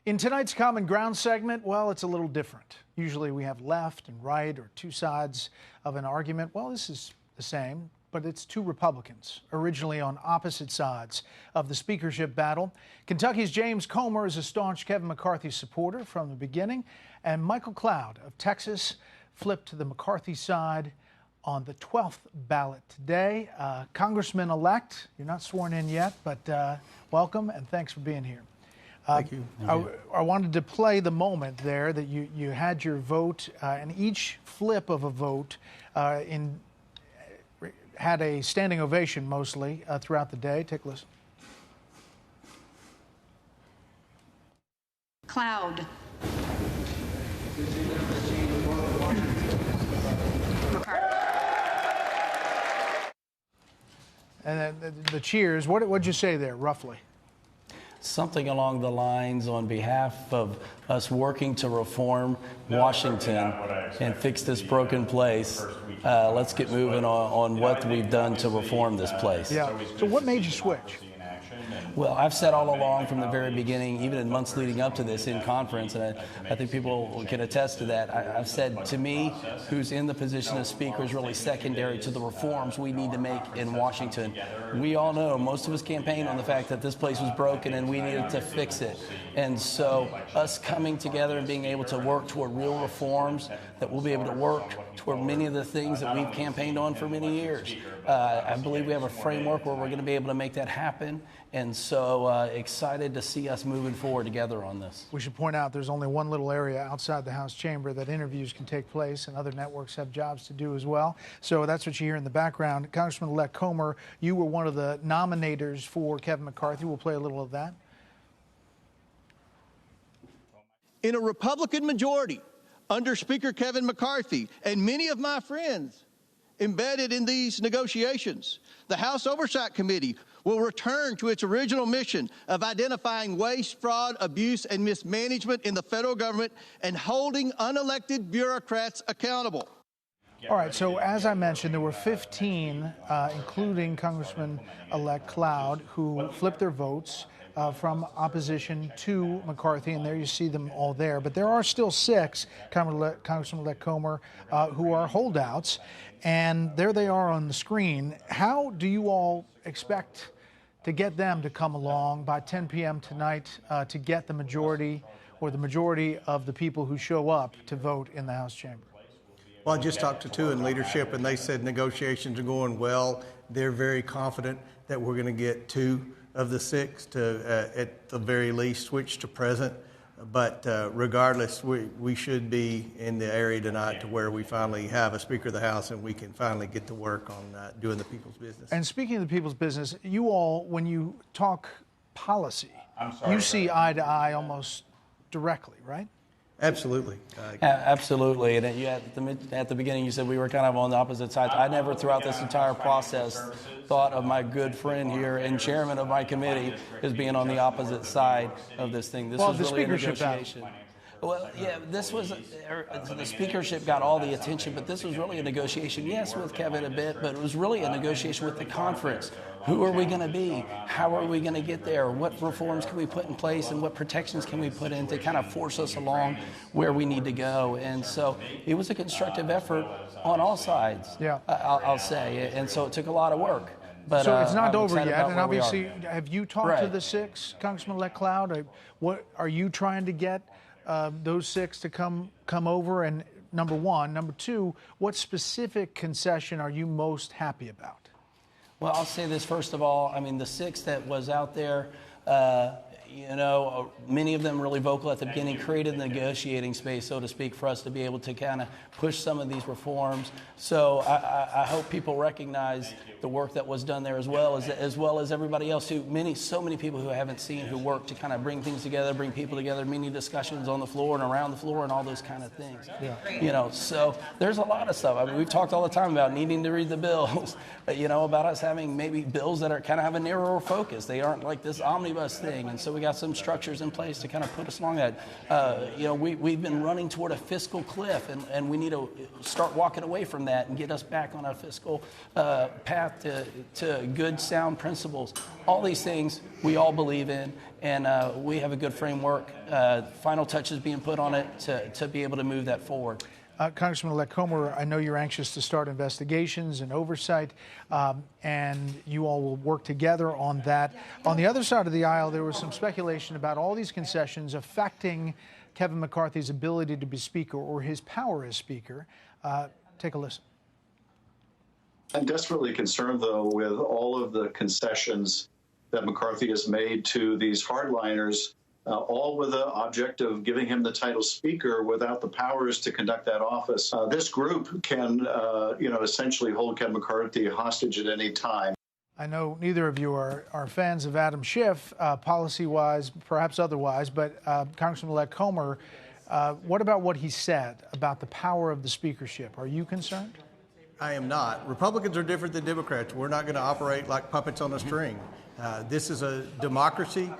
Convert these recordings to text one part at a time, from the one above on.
In tonight's Common Ground segment, well, it's a little different. Usually we have left and right or two sides of an argument. Well, this is the same, but it's two Republicans, originally on opposite sides of the speakership battle. Kentucky's James Comer is a staunch Kevin McCarthy supporter from the beginning, and Michael Cloud of Texas flipped to the McCarthy side on the 12th ballot today. Congressman-elect, you're not sworn in yet, but welcome and thanks for being here. Thank you. I wanted to play the moment there that you had your vote, and each flip of a vote had a standing ovation mostly throughout the day. Take a listen. Cloud. And then the cheers. What'd you say there, roughly? Something along the lines on behalf of us working to reform Washington and fix this broken place. Let's get moving on what we've done to reform this place. Yeah. So what made you switch? Well, I've said all along from the very beginning, even in months leading up to this in conference, and I think people can attest to that, I've said, to me, who's in the position of speaker is really secondary to the reforms we need to make in Washington. We all know, most of us campaigned on the fact that this place was broken and we needed to fix it. And so us coming together and being able to work toward real reforms that we'll be able to work toward many of the things that we've campaigned on for many years. I believe we have a framework where we're going to be able to make that happen. And so excited to see us moving forward together on this. We should point out there's only one little area outside the House chamber that interviews can take place, and other networks have jobs to do as well. So that's what you hear in the background. Congressman-elect Comer, you were one of the nominators for Kevin McCarthy. We'll play a little of that. In a Republican majority under Speaker Kevin McCarthy and many of my friends embedded in these negotiations, the House Oversight Committee will return to its original mission of identifying waste, fraud, abuse, and mismanagement in the federal government and holding unelected bureaucrats accountable. All right, so as I mentioned, there were 15, including Congressman-elect Cloud, who flipped their votes from opposition to McCarthy, and there you see them all there. But there are still 6, Congressman-elect Comer, who are holdouts, and there they are on the screen. How do you all expect to get them to come along by 10 p.m. tonight to get the majority or the majority of the people who show up to vote in the House chamber? Well, I just talked to 2 in leadership, and they said negotiations are going well. They're very confident that we're going to get 2 of the 6 to, at the very least, switch to present. But regardless, we should be in the area tonight to where we finally have a Speaker of the House and we can finally get to work on doing the people's business. And speaking of the people's business, you all, when you talk policy, you see eye to eye almost directly, right? Absolutely. Absolutely. And at the beginning, you said we were kind of on the opposite sides. I never, throughout this entire process, thought of my good friend here and chairman of my committee as being on the opposite side of this thing. This was really a negotiation. Well, yeah, this was, the speakership got all the attention, but this was really a negotiation, yes, with Kevin a bit, but it was really a negotiation with the conference. Who are we going to be? How are we going to get there? What reforms can we put in place and what protections can we put in to kind of force us along where we need to go? And so it was a constructive effort on all sides, yeah. I'll say, and so it took a lot of work. But, so it's not over yet, and obviously, obviously, have you talked to the 6, Congressman-elect Cloud? What are you trying to get those 6 to come over? And number 1, number 2, what specific concession are you most happy about? Well, I'll say this first of all. I mean, the 6 that was out there, many of them really vocal at the beginning, created the negotiating space, so to speak, for us to be able to kind of push some of these reforms. So I hope people recognize the work that was done there as well as everybody else so many people who I haven't seen who work to kind of bring things together, bring people together, many discussions on the floor and around the floor and all those kind of things. Yeah. So there's a lot of stuff. I mean, we've talked all the time about needing to read the bills, about us having maybe bills that are kind of have a narrower focus. They aren't like this omnibus thing. And so we got some structures in place to kind of put us along that. We've been running toward a fiscal cliff, and we need to start walking away from that and get us back on a fiscal path to good, sound principles. All these things we all believe in, and we have a good framework. Final touches being put on it to be able to move that forward. Congressman-elect Comer, I know you're anxious to start investigations and oversight, and you all will work together on that. On the other side of the aisle, there was some speculation about all these concessions affecting Kevin McCarthy's ability to be Speaker or his power as Speaker. Take a listen. I'm desperately concerned, though, with all of the concessions that McCarthy has made to these hardliners, all with the object of giving him the title Speaker without the powers to conduct that office. This group can, essentially hold Kevin McCarthy hostage at any time. I know neither of you are fans of Adam Schiff, policy-wise, perhaps otherwise, but Congressman-elect Comer, what about what he said about the power of the speakership? Are you concerned? I am not. Republicans are different than Democrats. We're not going to operate like puppets on a string. This is a democracy.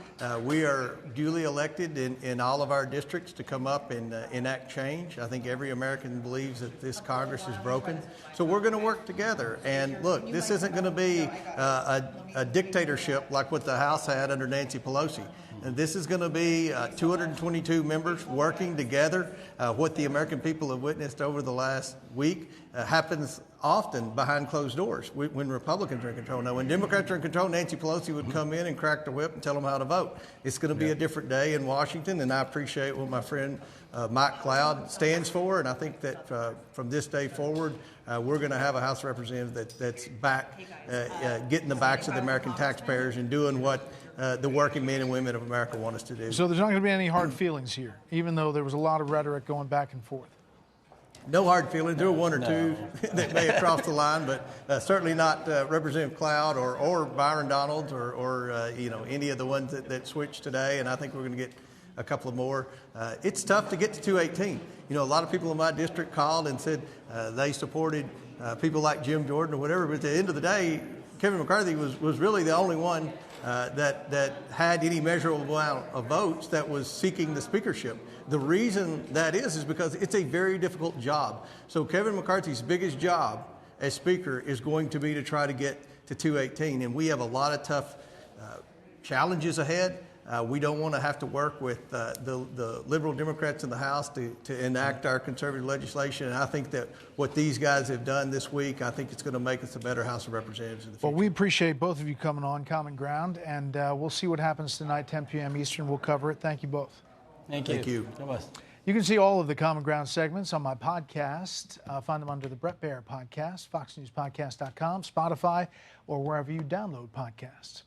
We are duly elected in all of our districts to come up and enact change. I think every American believes that this Congress is broken. So we're going to work together. And look, this isn't going to be a dictatorship like what the House had under Nancy Pelosi. And this is going to be 222 members working together. What the American people have witnessed over the last week happens often behind closed doors when Republicans are in control. Now, when Democrats are in control, Nancy Pelosi would come in and crack the whip and tell them how to vote. It's going to be a different day in Washington, and I appreciate what my friend Mike Cloud stands for. And I think that from this day forward, we're going to have a House of Representatives that's back, getting the backs of the American taxpayers and doing what the working men and women of America want us to do. So there's not going to be any hard feelings here, even though there was a lot of rhetoric going back and forth. No hard feelings. There were one or two that may have crossed the line, but certainly not Representative Cloud or Byron Donalds or any of the ones that switched today. And I think we're going to get a couple of more. It's tough to get to 218. A lot of people in my district called and said they supported people like Jim Jordan or whatever. But at the end of the day, Kevin McCarthy was really the only one that had any measurable amount of votes that was seeking the speakership. The reason that is because it's a very difficult job. So Kevin McCarthy's biggest job as Speaker is going to be to try to get to 218. And we have a lot of tough challenges ahead. We don't want to have to work with the liberal Democrats in the House to enact our conservative legislation. And I think that what these guys have done this week, I think it's going to make us a better House of Representatives in the future. Well, we appreciate both of you coming on Common Ground, and we'll see what happens tonight, 10 p.m. Eastern. We'll cover it. Thank you both. Thank you. Thank you. You can see all of the Common Ground segments on my podcast. Find them under the Bret Baier Podcast, foxnewspodcast.com, Spotify, or wherever you download podcasts.